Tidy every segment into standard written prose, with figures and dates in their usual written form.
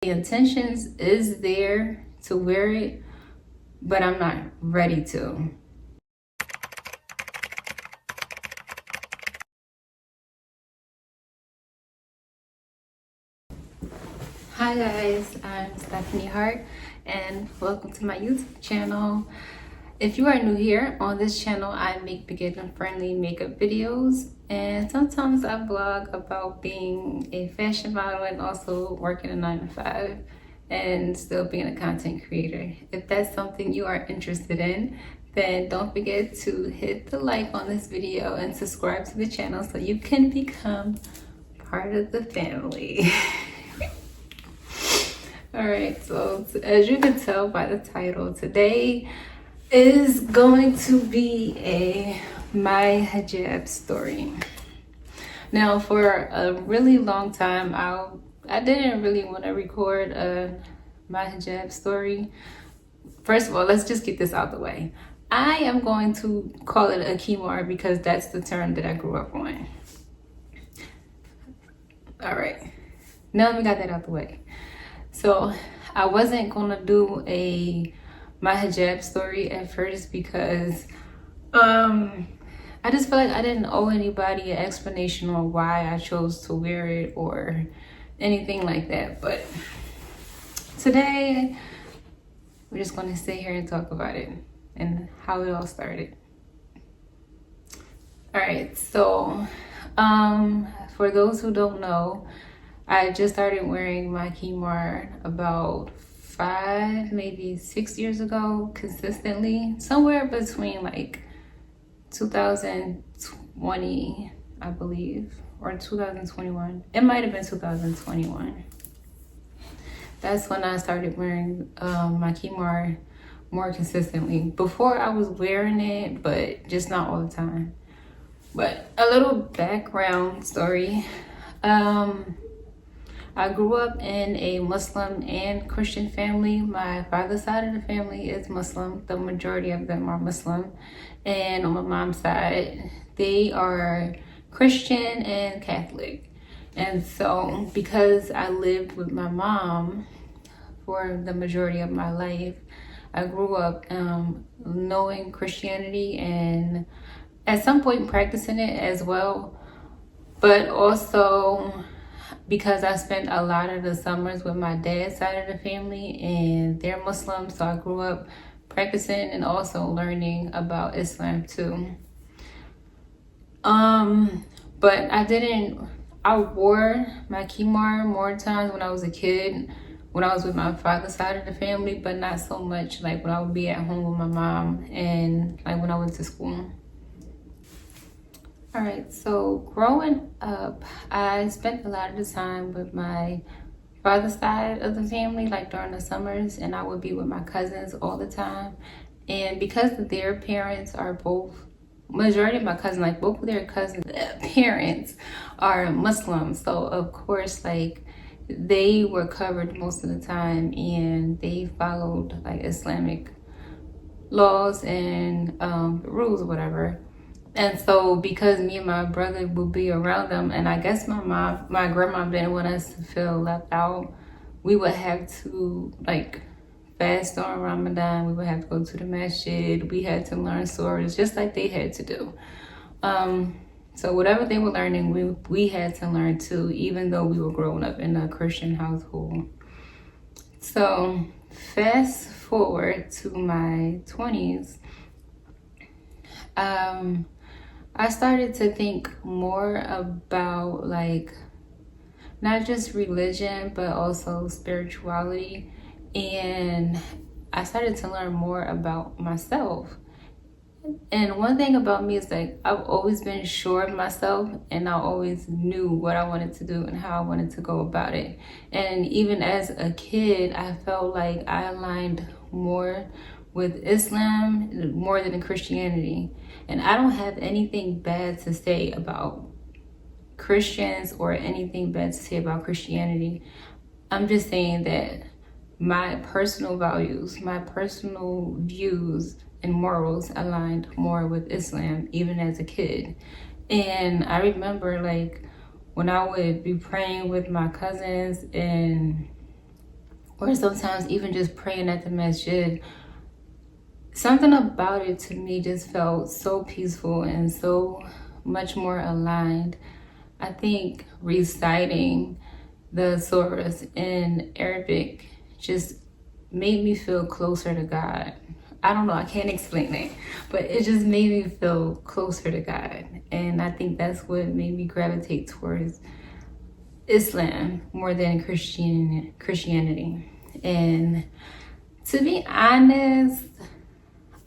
The intentions is there to wear it, but I'm not ready to. Hi guys, I'm Stephanie Hart and welcome to my YouTube channel. If you are new here, on this channel I make beginner friendly makeup videos, and sometimes I vlog about being a fashion model and also working a 9-to-5 and still being a content creator. If that's something you are interested in, then don't forget to hit the like on this video and subscribe to the channel so you can become part of the family. Alright, so as you can tell by the title, today is going to be my hijab story. Now, for a really long time, I didn't really want to record my hijab story. First of all, let's just get this out the way. I am going to call it a khimar because that's the term that I grew up on. All right, now we got that out the way. So I wasn't gonna do my hijab story at first because I just feel like I didn't owe anybody an explanation on why I chose to wear it or anything like that. But today we're just gonna sit here and talk about it and how it all started. All right, so for those who don't know, I just started wearing my khimar about 5, maybe 6 years ago, consistently, somewhere between like 2020, I believe, or 2021. It might have been 2021. That's when I started wearing my khimar more consistently. Before I was wearing it, but just not all the time. But a little background story. I grew up in a Muslim and Christian family. My father's side of the family is Muslim. The majority of them are Muslim. And on my mom's side, they are Christian and Catholic. And so because I lived with my mom for the majority of my life, I grew up knowing Christianity and at some point practicing it as well. But also because I spent a lot of the summers with my dad's side of the family and they're Muslim, so I grew up practicing and also learning about Islam too. But I wore my khimar more times when I was a kid, when I was with my father's side of the family, but not so much like when I would be at home with my mom and like when I went to school. All right, so growing up, I spent a lot of the time with my father's side of the family, like during the summers, and I would be with my cousins all the time. And because their parents are both, majority of my cousins, like both of their cousins' parents are Muslim, so of course, like they were covered most of the time and they followed like Islamic laws and rules or whatever. And so because me and my brother would be around them, and I guess my grandma didn't want us to feel left out, we would have to like fast on Ramadan. We would have to go to the masjid. We had to learn surahs just like they had to do. So whatever they were learning, we had to learn too, even though we were growing up in a Christian household. So fast forward to my 20s. I started to think more about like not just religion but also spirituality, and I started to learn more about myself. And one thing about me is like I've always been sure of myself and I always knew what I wanted to do and how I wanted to go about it. And even as a kid, I felt like I aligned more with Islam more than Christianity. And I don't have anything bad to say about Christians or anything bad to say about Christianity. I'm just saying that my personal values, my personal views and morals aligned more with Islam even as a kid. And I remember like when I would be praying with my cousins and or sometimes even just praying at the masjid, something about it to me just felt so peaceful and so much more aligned. I think reciting the surahs in Arabic just made me feel closer to God. I don't know, I can't explain it, but it just made me feel closer to God. And I think that's what made me gravitate towards Islam more than Christianity. And to be honest,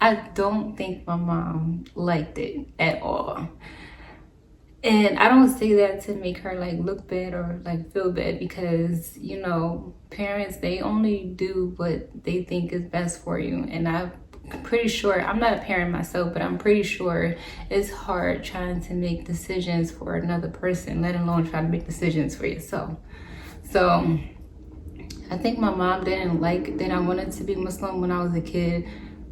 I don't think my mom liked it at all. And I don't say that to make her like look bad or like feel bad, because you know, parents, they only do what they think is best for you. And I'm pretty sure, I'm not a parent myself, but I'm pretty sure it's hard trying to make decisions for another person, let alone try to make decisions for yourself. So I think my mom didn't like that I wanted to be Muslim when I was a kid,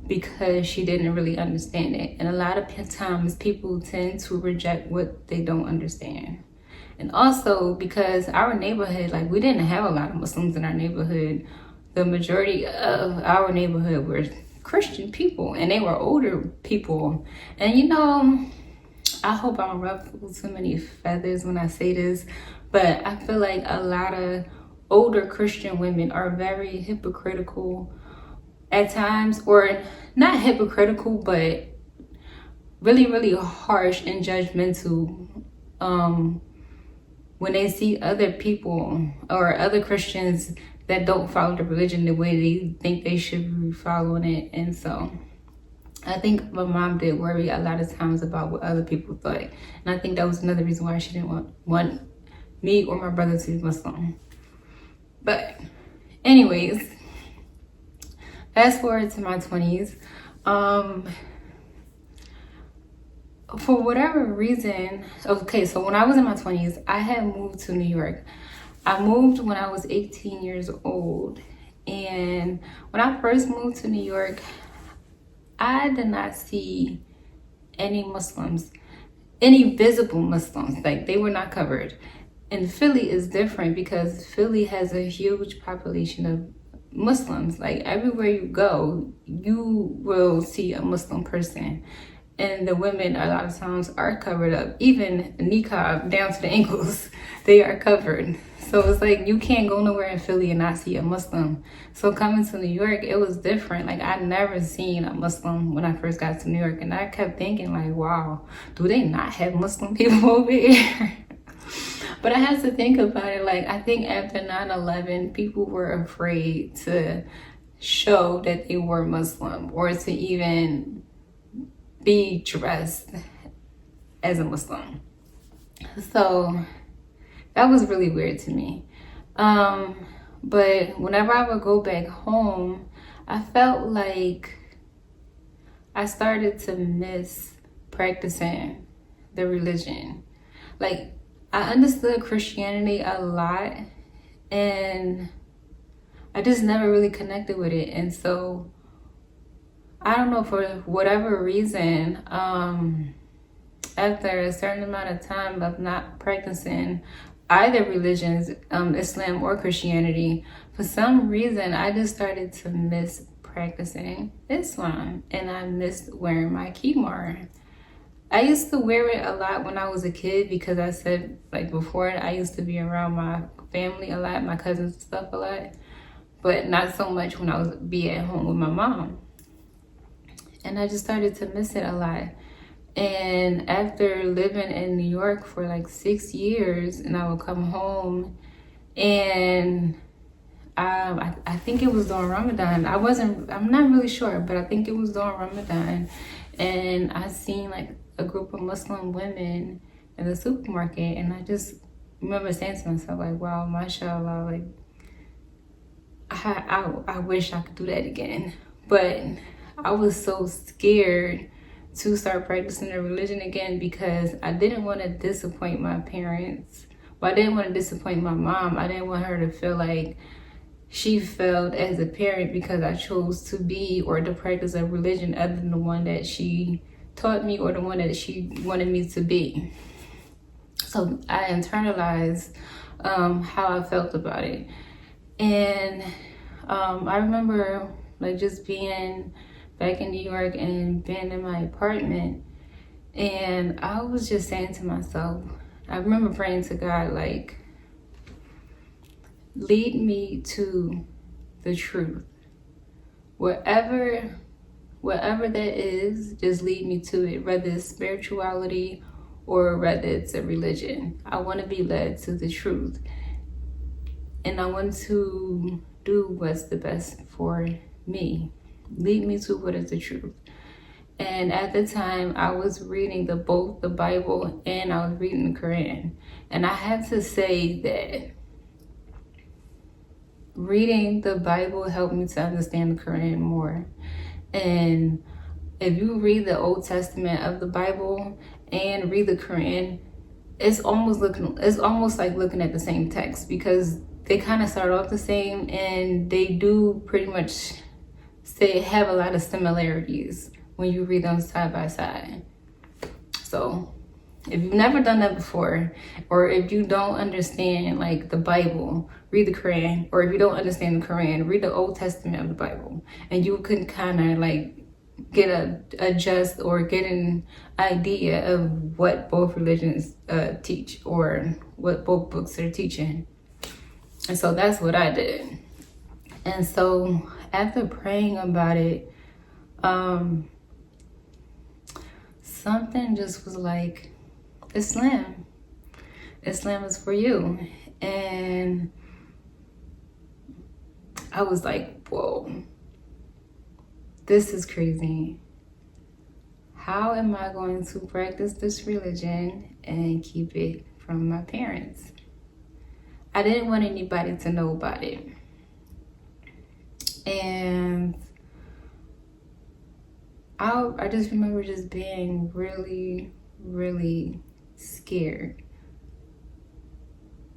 because she didn't really understand it. And a lot of times people tend to reject what they don't understand. And also because our neighborhood, like, we didn't have a lot of Muslims in our neighborhood. The majority of our neighborhood were Christian people, and they were older people. And you know, I hope I don't ruffle too many feathers when I say this, but I feel like a lot of older Christian women are very hypocritical at times, or not hypocritical, but really harsh and judgmental when they see other people or other Christians that don't follow the religion the way they think they should be following it. And so I think my mom did worry a lot of times about what other people thought, and I think that was another reason why she didn't want me or my brother to be Muslim. But anyways, fast forward to my 20s. For whatever reason, okay, so when I was in my 20s, I had moved to New York. I moved when I was 18 years old. And when I first moved to New York, I did not see any Muslims, any visible Muslims. Like, they were not covered. And Philly is different because Philly has a huge population of Muslims. Like, everywhere you go, you will see a Muslim person. And the women a lot of times are covered up, even niqab down to the ankles, they are covered. So it's like, you can't go nowhere in Philly and not see a Muslim. So coming to New York, it was different. Like, I'd never seen a Muslim when I first got to New York. And I kept thinking like, wow, do they not have Muslim people over here? But I had to think about it. Like, I think after 9/11, people were afraid to show that they were Muslim, or to even be dressed as a Muslim. So that was really weird to me. But whenever I would go back home, I felt like I started to miss practicing the religion. Like, I understood Christianity a lot, and I just never really connected with it. And so I don't know, for whatever reason, after a certain amount of time of not practicing either religions, Islam or Christianity, for some reason I just started to miss practicing Islam, and I missed wearing my khimar. I used to wear it a lot when I was a kid, because I said, like before, I used to be around my family a lot, my cousins and stuff a lot, but not so much when I was be at home with my mom. And I just started to miss it a lot. And after living in New York for like 6 years, and I would come home, and I think it was during Ramadan. I'm not really sure, but I think it was during Ramadan. And I seen like a group of Muslim women in the supermarket, and I just remember saying to myself like, wow, mashallah, like I wish I could do that again. But I was so scared to start practicing the religion again, because I didn't want to disappoint my parents. But I didn't want to disappoint my mom. I didn't want her to feel like she failed as a parent because I chose to be or to practice a religion other than the one that she taught me or the one that she wanted me to be. So I internalized how I felt about it. And I remember like just being back in New York and being in my apartment, and I was just saying to myself, I remember praying to God, like, lead me to the truth. Whatever that is, just lead me to it, whether it's spirituality or whether it's a religion. I want to be led to the truth. And I want to do what's the best for me. Lead me to what is the truth. And at the time, I was reading both the Bible and I was reading the Quran. And I have to say that reading the Bible helped me to understand the Quran more. And if you read the Old Testament of the Bible and read the Quran, it's almost like looking at the same text, because they kind of start off the same and they do pretty much have a lot of similarities when you read them side by side. So if you've never done that before, or if you don't understand like the Bible, read the Quran. Or if you don't understand the Quran, read the Old Testament of the Bible, and you can kind of like get an idea of what both religions teach, or what both books are teaching. And so that's what I did. And so after praying about it, something just was like, Islam is for you. And I was like, whoa, this is crazy. How am I going to practice this religion and keep it from my parents? I didn't want anybody to know about it. And I just remember just being really, really scared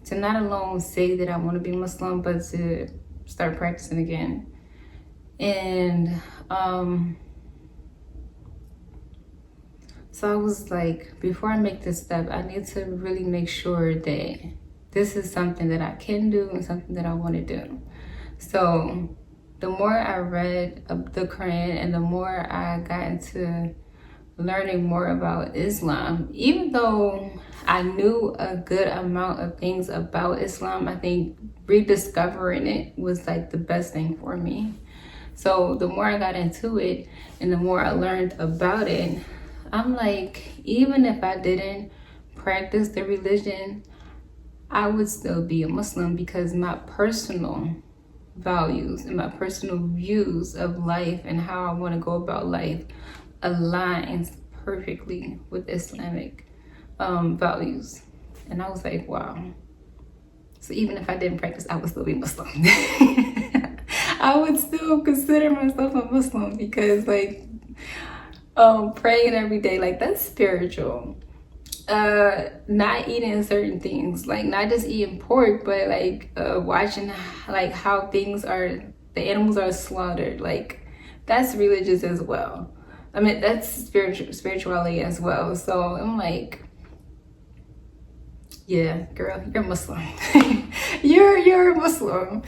to not alone say that I want to be Muslim, but to start practicing again. And so I was like, before I make this step, I need to really make sure that this is something that I can do and something that I want to do. So the more I read the Quran and the more I got into learning more about Islam, even though I knew a good amount of things about Islam, I think rediscovering it was like the best thing for me. So the more I got into it and the more I learned about it, I'm like, even if I didn't practice the religion, I would still be a Muslim, because my personal values and my personal views of life and how I want to go about life aligns perfectly with Islamic values. And I was like, wow. So even if I didn't practice, I would still be Muslim. I would still consider myself a Muslim, because like praying every day, like that's spiritual. Not eating certain things, like not just eating pork, but like watching like how the animals are slaughtered, like that's religious as well. I mean, that's spirituality as well. So I'm like, yeah, girl, you're Muslim. you're a Muslim.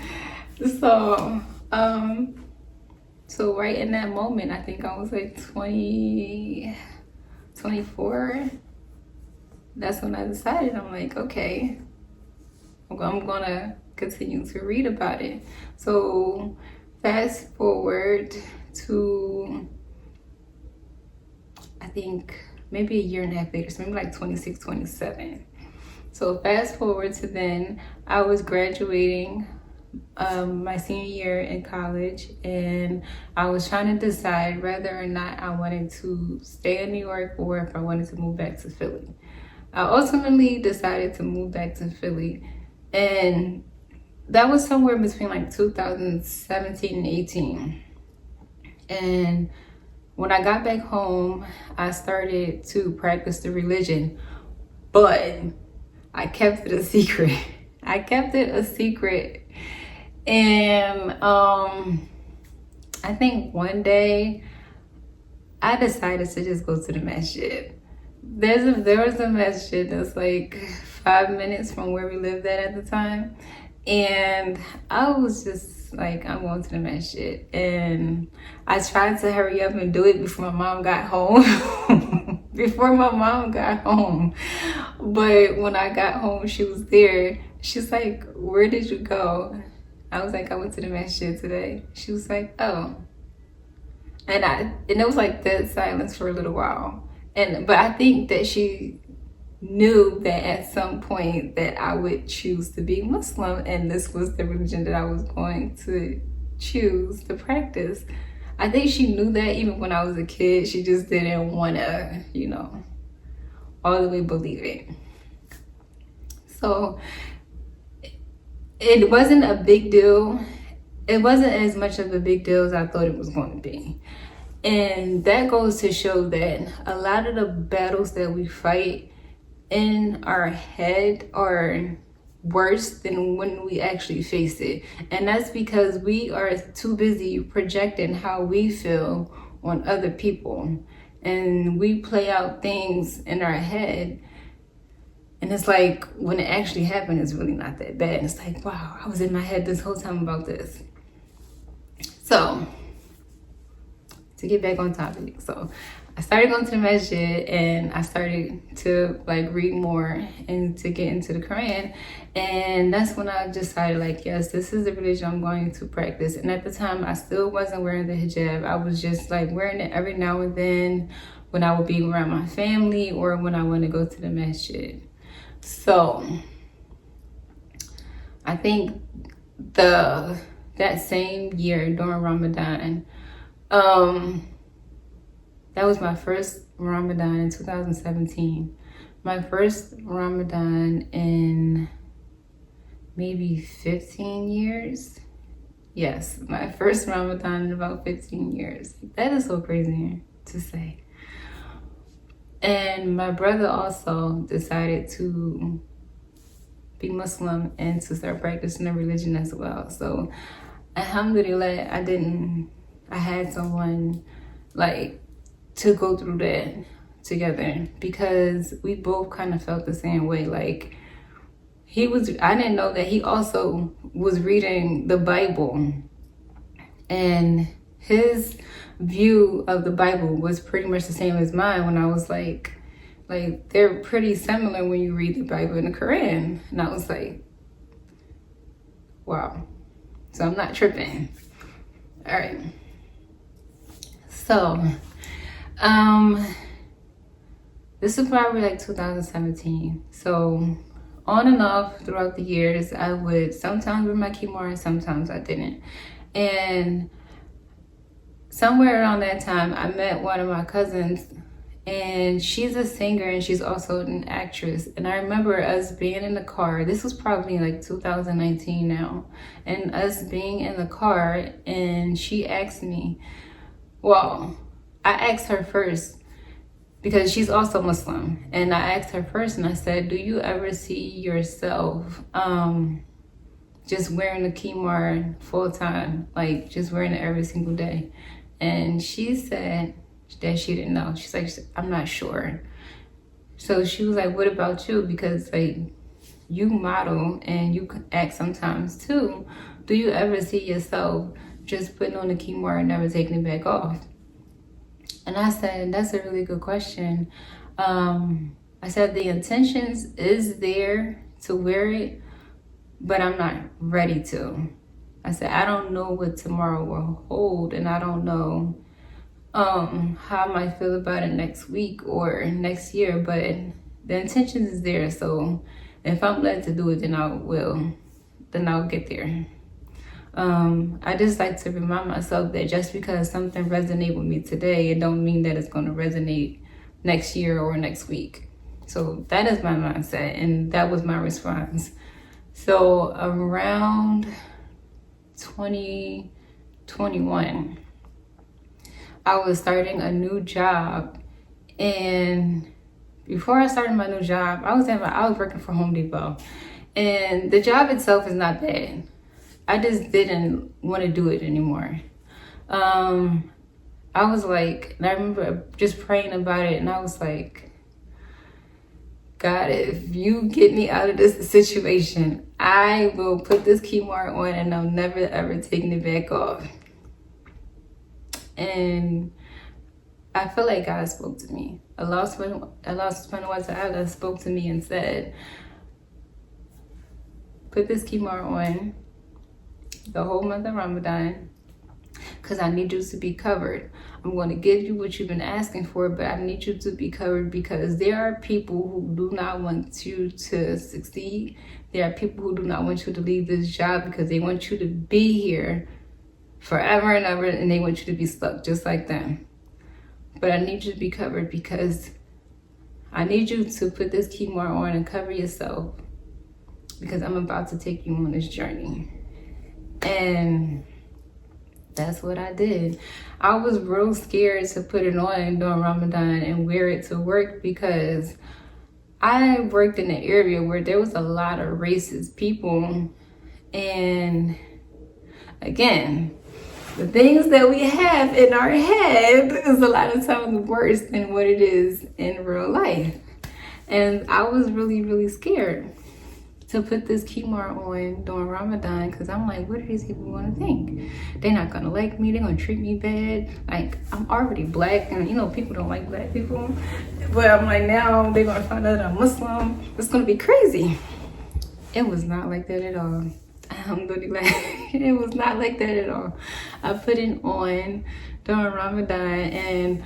So right in that moment, I think I was like 24. That's when I decided, I'm like, okay, I'm gonna continue to read about it. So fast forward to, I think maybe a year and a half later, so maybe like 26, 27. So fast forward to then, I was graduating my senior year in college, and I was trying to decide whether or not I wanted to stay in New York or if I wanted to move back to Philly. I ultimately decided to move back to Philly, and that was somewhere between like 2017 and 18. And when I got back home, I started to practice the religion, but I kept it a secret. And I think one day I decided to just go to the masjid. There was a masjid that's like 5 minutes from where we lived at the time. And I was just like, I'm going to the masjid. And I tried to hurry up and do it before my mom got home. Before my mom got home. But when I got home, she was there. She's like, where did you go? I was like, I went to the masjid today. She was like, oh. And it was like dead silence for a little while. But I think that she knew that at some point that I would choose to be Muslim, and this was the religion that I was going to choose to practice. I think she knew that even when I was a kid. She just didn't want to, all the way believe it. So it wasn't a big deal. It wasn't as much of a big deal as I thought it was going to be. And that goes to show that a lot of the battles that we fight in our head are worse than when we actually face it. And that's because we are too busy projecting how we feel on other people. And we play out things in our head. And it's like, when it actually happened, it's really not that bad. And it's like, wow, I was in my head this whole time about this. So, to get back on topic. So, I started going to the masjid, and I started to read more and to get into the Quran. And that's when I decided yes, this is the religion I'm going to practice. And at the time, I still wasn't wearing the hijab. I was just wearing it every now and then when I would be around my family or when I want to go to the masjid. So I think that same year during Ramadan, that was my first Ramadan in 2017. My first Ramadan in maybe 15 years. Yes, my first Ramadan in about 15 years. That is so crazy to say. And my brother also decided to be Muslim and to start practicing the religion as well. So, alhamdulillah, I had someone to go through that together, because we both kind of felt the same way. I didn't know that he also was reading the Bible, and his view of the Bible was pretty much the same as mine. When I was they're pretty similar when you read the Bible and the Quran. And I was like, wow. So I'm not tripping. All right. So, this is probably 2017. So on and off throughout the years, I would sometimes wear my kimar and sometimes I didn't. And somewhere around that time, I met one of my cousins, and she's a singer and she's also an actress. And I remember us being in the car. This was probably 2019 now. And us being in the car, and she asked me, well, I asked her first because she's also Muslim. And I asked her first and I said, do you ever see yourself just wearing the kimar full time? Just wearing it every single day? And she said that she didn't know. She's like, I'm not sure. So she was like, what about you? Because you model and you act sometimes too. Do you ever see yourself just putting on the kimar and never taking it back off? And I said, that's a really good question. I said, the intentions is there to wear it, but I'm not ready to. I said, I don't know what tomorrow will hold, and I don't know how I might feel about it next week or next year, but the intentions is there. So if I'm led to do it, then I will. Then I'll get there. I just like to remind myself that just because something resonates with me today, it don't mean that it's going to resonate next year or next week. So that is my mindset, and that was my response. So around 2021, I was starting a new job, and before I started my new job, I was working for Home Depot, and the job itself is not bad. I just didn't want to do it anymore. I was and I remember just praying about it, and I was like, God, if you get me out of this situation, I will put this key mark on and I'm never ever taking it back off. And I feel like God spoke to me. Allah subhanahu wa ta'ala spoke to me and said, put this key mark on the whole month of Ramadan, because I need you to be covered. I'm going to give you what you've been asking for, but I need you to be covered because there are people who do not want you to succeed. There are people who do not want you to leave this job because they want you to be here forever and ever, and they want you to be stuck just like them. But I need you to be covered because I need you to put this key mark on and cover yourself, because I'm about to take you on this journey. And that's what I did. I was real scared to put it on during Ramadan and wear it to work, because I worked in an area where there was a lot of racist people. And again, the things that we have in our head is a lot of times worse than what it is in real life. And I was really, really scared to put this key mark on during Ramadan, because I'm like, what are these people going to think? They're not going to like me. They're going to treat me bad. Like, I'm already black, and you know, people don't like black people. But I'm like, now they're going to find out I'm Muslim. It's going to be crazy. It was not like that at all. Alhamdulillah. It was not like that at all. I put it on during Ramadan, and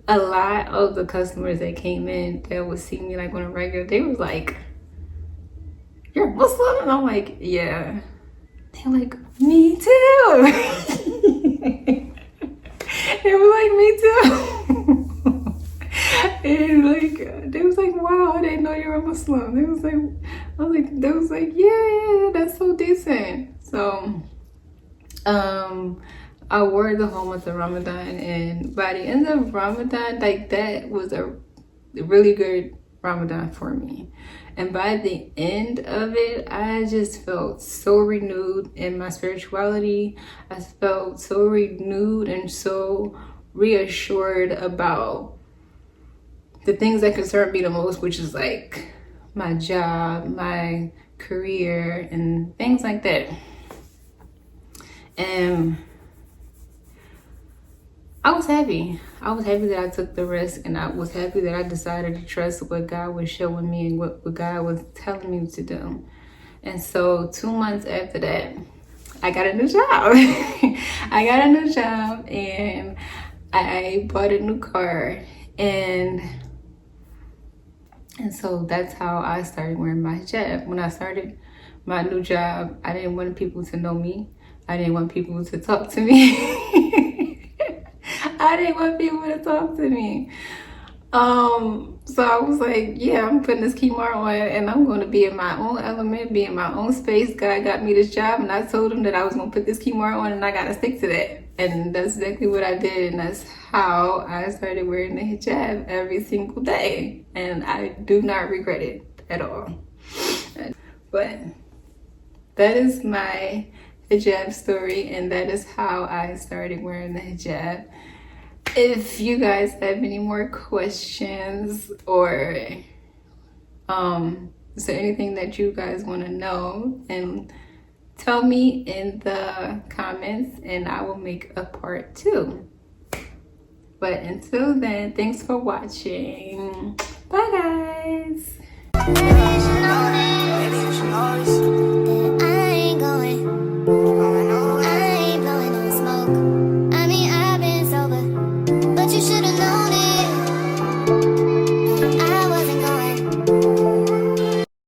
a lot of the customers that came in that would see me like on a regular, they was like, you're Muslim? And I'm like, yeah. They're like, me too. They were like, me too. And like, they was like, wow, I didn't know you were a Muslim. They was like, yeah, that's so decent. So, I wore the whole month of Ramadan, and by the end of Ramadan, like, that was a really good Ramadan for me. And by the end of it, I just felt so renewed in my spirituality. I felt so renewed and so reassured about the things that concern me the most, which is like my job, my career, and things like that. And I was happy. I was happy that I took the risk, and I was happy that I decided to trust what God was showing me and what God was telling me to do. And so 2 months after that, I got a new job. I got a new job, and I bought a new car. And so that's how I started wearing my hijab. When I started my new job, I didn't want people to know me. I didn't want people to talk to me. I didn't want people to talk to me. So I was like, yeah, I'm putting this key mark on, and I'm going to be in my own element, be in my own space. God got me this job, and I told him that I was going to put this key mark on, and I got to stick to that. And that's exactly what I did, and that's how I started wearing the hijab every single day. And I do not regret it at all. But that is my hijab story, and that is how I started wearing the hijab. If you guys have any more questions, or is there anything that you guys want to know, and tell me in the comments, and I will make a part 2. But until then, thanks for watching. Bye guys.